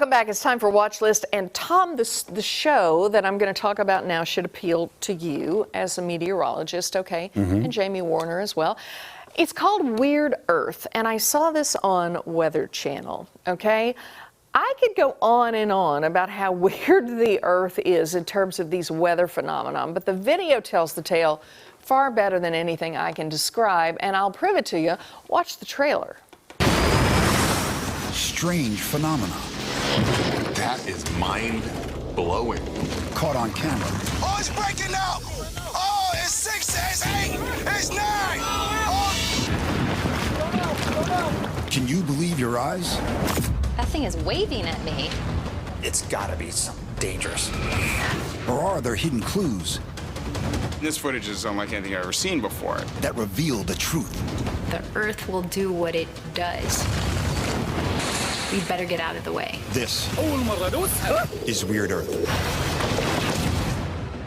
Welcome back. It's time for Watchlist. And Tom, the show that I'm going to talk about now should appeal to you as a meteorologist, okay? And Jamie Warner as well. It's called Weird Earth, and I saw this on Weather Channel, okay? I could go on and on about how weird the Earth is in terms of these weather phenomena, but the video tells the tale far better than anything I can describe, and I'll prove it to you. Watch the trailer. Strange phenomena. That is mind-blowing. Caught on camera. Oh, it's breaking out! Oh, it's 6, it's 8, it's 9! Oh. Can you believe your eyes? That thing is waving at me. It's gotta be something dangerous. Or are there hidden clues This footage is unlike anything I've ever seen before. that reveal the truth? The Earth will do what it does. We better get out of the way. This is Weird Earth.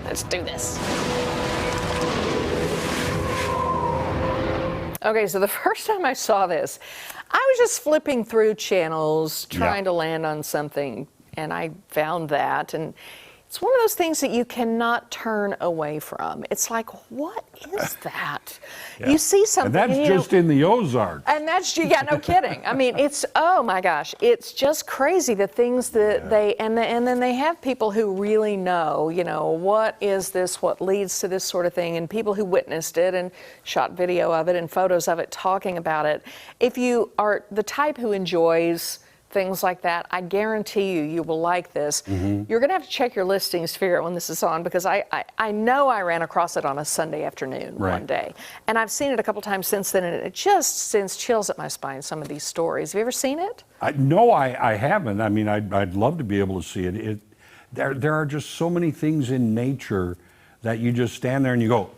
Let's do this. Okay, so the first time I saw this, I was just flipping through channels, trying to land on something, and I found that, and it's one of those things that you cannot turn away from. It's like, what is that? You see something. And that's just in the Ozarks. And that's, yeah, no kidding. I mean, it's, oh my gosh, it's just crazy the things that and then they have people who really know, you know, what is this, what leads to this sort of thing, and people who witnessed it and shot video of it and photos of it talking about it. If you are the type who enjoys things like that, I guarantee you will like this. You're going to have to check your listings to figure out when this is on, because I know I ran across it on a Sunday afternoon one day, and I've seen it a couple times since then, and it just sends chills up my spine, some of these stories. Have you ever seen it? No, I haven't. I mean, I'd love to be able to see it. There are just so many things in nature that you just stand there and you go,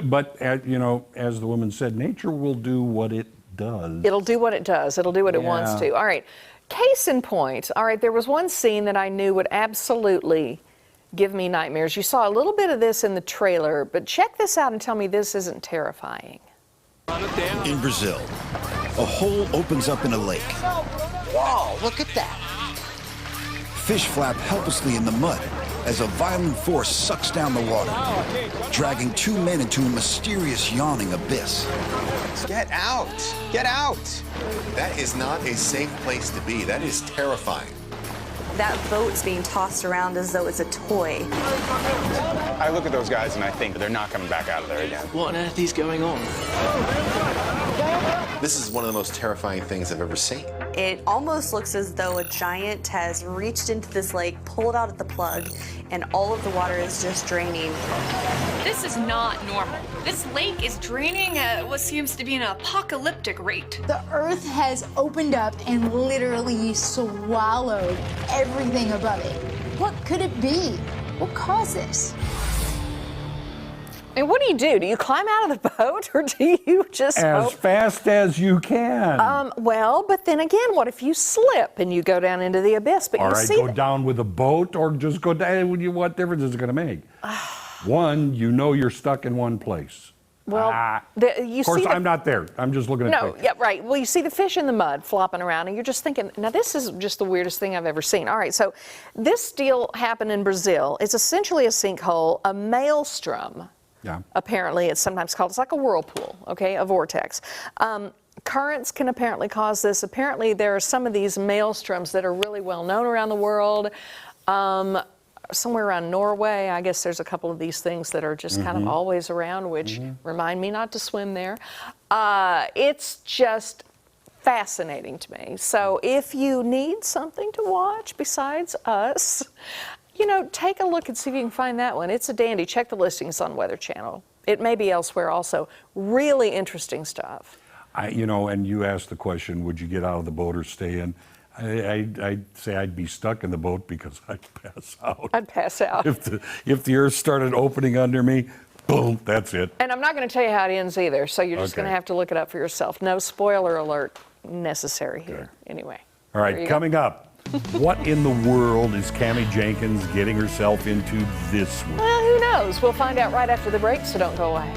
but you know, as the woman said, nature will do what it does. It'll do what it does. It'll do what it wants to. All right. Case in point, all right, there was one scene that I knew would absolutely give me nightmares. You saw a little bit of this in the trailer, but check this out and tell me this isn't terrifying. In Brazil, a hole opens up in a lake. Whoa, look at that. Fish flap helplessly in the mud as a violent force sucks down the water, dragging two men into a mysterious yawning abyss. Get out! Get out! That is not a safe place to be. That is terrifying. That boat's being tossed around as though it's a toy. I look at those guys and I think they're not coming back out of there again. What on earth is going on? This is one of the most terrifying things I've ever seen. It almost looks as though a giant has reached into this lake, pulled out at the plug, and all of the water is just draining. This is not normal. This lake is draining at what seems to be an apocalyptic rate. The earth has opened up and literally swallowed everything above it. What could it be? What caused this? And what do? Do you climb out of the boat, or do you just as fast as you can? Well, but then again, what if you slip and you go down into the abyss? But All you right, see go down with a boat, or just go down. What difference is it going to make? One, you know you're stuck in one place. Well, of course, I'm not there. I'm just looking at No, yeah, right. Well, you see the fish in the mud flopping around, and you're just thinking, now this is just the weirdest thing I've ever seen. All right, so this deal happened in Brazil. It's essentially a sinkhole, a maelstrom. Yeah. Apparently, it's sometimes called, it's like a whirlpool, okay, a vortex. Currents can apparently cause this. Apparently, there are some of these maelstroms that are really well known around the world. Somewhere around Norway, I guess there's a couple of these things that are just kind of always around, which remind me not to swim there. It's just fascinating to me. So if you need something to watch besides us, you know, take a look and see if you can find that one. It's a dandy. Check the listings on Weather Channel. It may be elsewhere also. Really interesting stuff. You know, and you asked the question, would you get out of the boat or stay in? I'd say I'd be stuck in the boat because I'd pass out. I'd pass out. If the earth started opening under me, boom, that's it. And I'm not going to tell you how it ends either, so you're just going to have to look it up for yourself. No spoiler alert necessary here. Anyway. All right, coming up. What in the world is Cammie Jenkins getting herself into this week? Well, who knows? We'll find out right after the break, so don't go away.